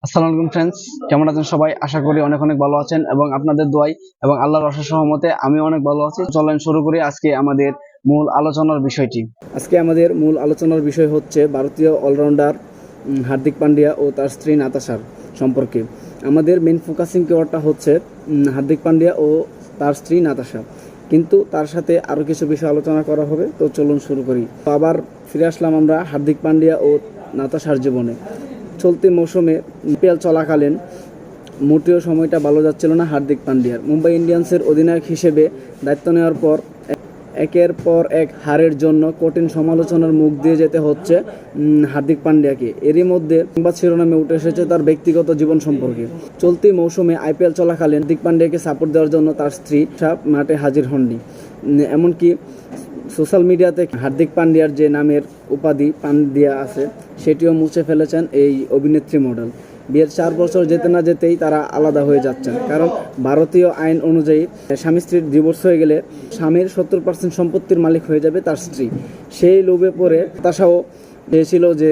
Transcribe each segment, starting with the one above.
আসসালামু আলাইকুম ফ্রেন্ডস, কেমন আছেন সবাই? আশা করি অনেক অনেক ভালো আছেন এবং আপনাদের দোয়ায় এবং আল্লাহর অশেষ রহমতে আমি অনেক ভালো আছি। চলেন শুরু করি আজকে আমাদের মূল আলোচনার বিষয়টি। আজকে আমাদের মূল আলোচনার বিষয় হচ্ছে ভারতীয় অলরাউন্ডার হার্দিক পান্ডিয়া ও তার স্ত্রী নাতাশার সম্পর্কে। আমাদের মেন ফোকাসিং কিওয়ার্ডটা হচ্ছে হার্দিক পান্ডিয়া ও তার স্ত্রী নাতাশা, কিন্তু তার সাথে আরও কিছু বিষয় আলোচনা করা হবে। তো চলুন শুরু করি। আবার ফিরে আসলাম আমরা হার্দিক পান্ডিয়া ও নাতাশার জীবনে। চলতি মৌসুমে আইপিএল চলাকালীন মোটেও সময়টা ভালো যাচ্ছিল না হার্দিক পান্ডিয়ার। মুম্বাই ইন্ডিয়ান্সের অধিনায়ক হিসেবে দায়িত্ব নেওয়ার পর একের পর এক হারের জন্য কঠিন সমালোচনার মুখ দিয়ে যেতে হচ্ছে হার্দিক পান্ডিয়াকে। এরই মধ্যে সংবাদ শিরোনামে উঠে এসেছে তার ব্যক্তিগত জীবন সম্পর্কে। চলতি মৌসুমে আইপিএল চলাকালীন হার্দিক পান্ডিয়াকে সাপোর্ট দেওয়ার জন্য তার স্ত্রী মাঠে হাজির হননি। এমনকি সোশ্যাল মিডিয়াতে হার্দিক পান্ডিয়ার যে নামের উপাধি পান্ডিয়া আছে সেটিও মুছে ফেলেছেন এই অভিনেত্রী মডেল। বিয়ের 4 বছর যেতে না যেতেই তারা আলাদা হয়ে যাচ্ছেন, কারণ ভারতীয় আইন অনুযায়ী স্বামী স্ত্রীর ডিভোর্স হয়ে গেলে স্বামীর 70% সম্পত্তির মালিক হয়ে যাবে তার স্ত্রী। সেই লোভে পড়ে নাতাশাও চেয়েছিল যে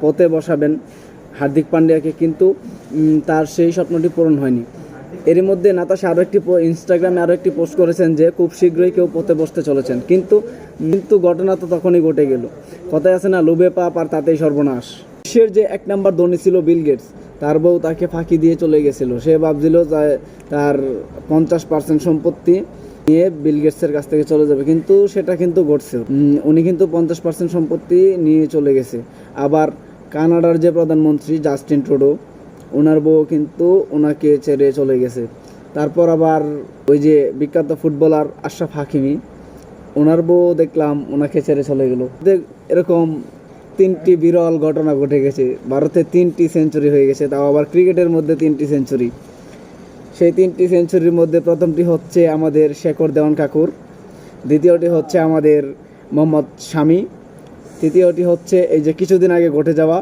পথে বসাবেন হার্দিক পান্ডিয়াকে, কিন্তু তার সেই স্বপ্নটি পূরণ হয়নি। এরই মধ্যে নাতাশা ইনস্টাগ্রামে আরও একটি পোস্ট করেছেন যে খুব শীঘ্রই কেউ পথে বসতে চলেছেন, কিন্তু ঘটনা তো তখনই ঘটে গেল। কথায় আছে না, লোভে পাপ আর তাতেই সর্বনাশ। বিশ্বের যে 1 নম্বর ধনী ছিল বিল গেটস, তার বউ তাকে ফাঁকি দিয়ে চলে গেছিল। সে ভাবছিল তার 50% সম্পত্তি নিয়ে বিল গেটসের কাছ থেকে চলে যাবে, কিন্তু সেটা কিন্তু ঘটছে। উনি কিন্তু 50% সম্পত্তি নিয়ে চলে গেছে। আবার কানাডার যে প্রধানমন্ত্রী জাস্টিন ট্রুডো, ওনার বউ কিন্তু ওনাকে ছেড়ে চলে গেছে। তারপর আবার ওই যে বিখ্যাত ফুটবলার আশরাফ হাকিমি, ওনার বউ দেখলাম ওনাকে ছেড়ে চলে গেল। এরকম 3টি বিরল ঘটনা ঘটে গেছে। ভারতে 3টি সেঞ্চুরি হয়ে গেছে, তাও আবার ক্রিকেটের মধ্যে 3টি সেঞ্চুরি। সেই 3টি সেঞ্চুরির মধ্যে প্রথমটি হচ্ছে আমাদের শেখর দেওয়ান কাকুর, দ্বিতীয়টি হচ্ছে আমাদের মোহাম্মদ শামি, তৃতীয়টি হচ্ছে এই যে কিছুদিন আগে ঘটে যাওয়া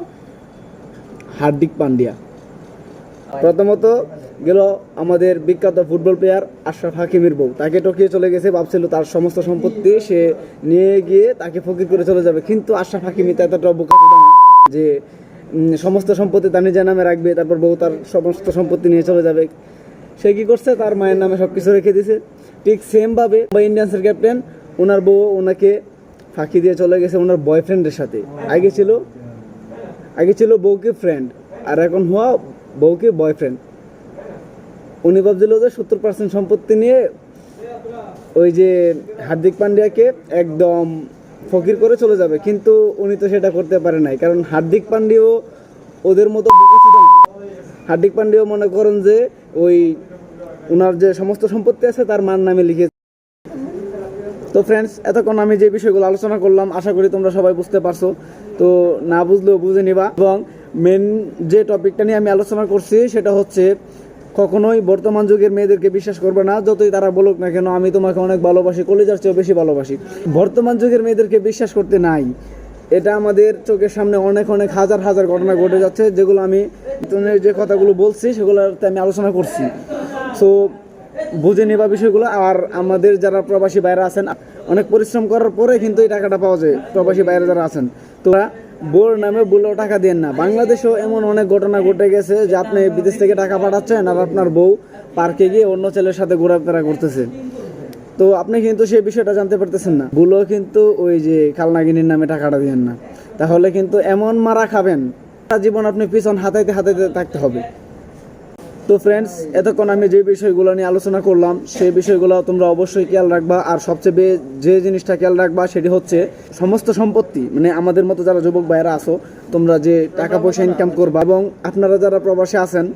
হার্দিক পান্ডিয়া। প্রথমত গেল আমাদের বিখ্যাত ফুটবল প্লেয়ার আশরাফ হাকিমির বউ, তাকে টকিয়ে চলে গেছে। ভাবছিল তার সমস্ত সম্পত্তি সে নিয়ে গিয়ে তাকে ফকির করে চলে যাবে, কিন্তু আশরাফ হাকিমি এতটা বোকাচোদা না যে সমস্ত সম্পত্তি তার নিজের নামে রাখবে, তারপর বউ তার সমস্ত সম্পত্তি নিয়ে চলে যাবে। সে কী করছে, তার মায়ের নামে সব কিছু রেখে দিয়েছে। ঠিক সেমভাবে মুম্বাই ইন্ডিয়ান্সের ক্যাপ্টেন, ওনার বউ ওনাকে ফাঁকি দিয়ে চলে গেছে ওনার বয়ফ্রেন্ডের সাথে। আগে ছিল বউকে ফ্রেন্ড, আর এখন হওয়া বউকে বয়ফ্রেন্ড। উনি ভাবছিল যে 70% সম্পত্তি নিয়ে ওই যে হার্দিক পান্ডিয়াকে একদম ফকির করে চলে যাবে, কিন্তু উনি তো সেটা করতে পারে নাই, কারণ হার্দিক পান্ডিয়াও ওদের মতো বোকাচোদা না। হার্দিক পান্ডিয়াও মনে করেন যে ওই ওনার যে সমস্ত সম্পত্তি আছে তার মার নামে লিখে। তো ফ্রেন্ডস, এতক্ষণ আমি যে বিষয়গুলো আলোচনা করলাম আশা করি তোমরা সবাই বুঝতে পারছো। তো না বুঝলেও বুঝে নিবা। এবং মেন যে টপিকটা নিয়ে আমি আলোচনা করছি সেটা হচ্ছে, কখনোই বর্তমান যুগের মেয়েদেরকে বিশ্বাস করবে না, যতই তারা বলুক না কেন আমি তোমাকে অনেক ভালোবাসি, কলিজার চেয়েও বেশি ভালোবাসি। বর্তমান যুগের মেয়েদেরকে বিশ্বাস করতে নাই। এটা আমাদের চোখের সামনে অনেক অনেক হাজার হাজার ঘটনা ঘটে যাচ্ছে, যেগুলো আমি যে কথাগুলো বলছি সেগুলোতে আমি আলোচনা করছি। সো বুঝে নেবা বিষয়গুলো। আর আমাদের যারা প্রবাসী বাইরে আছেন, অনেক পরিশ্রম করার পরে কিন্তু এই টাকাটা পাওয়া যায়। প্রবাসী বাইরে যারা আছেন, তোরা বোর নামে বলেও টাকা দেন না। বাংলাদেশেও এমন অনেক ঘটনা ঘটে গেছে যে আপনি বিদেশ থেকে টাকা পাঠাচ্ছেন আর আপনার বউ পার্কে গিয়ে অন্য ছেলের সাথে ঘোরাফেরা করতেছে, তো আপনি কিন্তু সেই বিষয়টা জানতে পারতেছেন না। ভুলও কিন্তু ওই যে খালনাগিনীর নামে টাকাটা দেন না, তাহলে কিন্তু এমন মারা খাবেন জীবন আপনি পিছন হাতাইতে হাতাইতে থাকতে হবে। তো ফ্রেন্ডস, এতক্ষণ আমি যে বিষয়গুলো নিয়ে আলোচনা করলাম সেই বিষয়গুলো তোমরা অবশ্যই খেয়াল রাখবা। আর সবচেয়ে যে জিনিসটা খেয়াল রাখবা সেটি হচ্ছে সমস্ত সম্পত্তি, মানে আমাদের মতো যারা যুবক ভাইয়েরা আছো, তোমরা যে টাকা পয়সা ইনকাম করবা, এবং আপনারা যারা প্রবাসে আছেন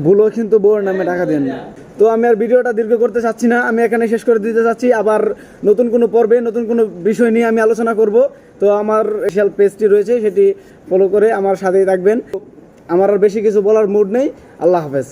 ভুলও কিন্তু বউয়ের নামে টাকা দেন না। তো আমি আর ভিডিওটা দীর্ঘ করতে চাচ্ছি না, আমি এখানে শেষ করে দিতে চাচ্ছি। আবার নতুন কোনো পর্বে নতুন কোনো বিষয় নিয়ে আমি আলোচনা করব। তো আমার সোশ্যাল পেজটি রয়েছে, সেটি ফলো করে আমার সাথেই থাকবেন। আমার আর বেশি কিছু বলার মুড নেই। আল্লাহ হাফেজ।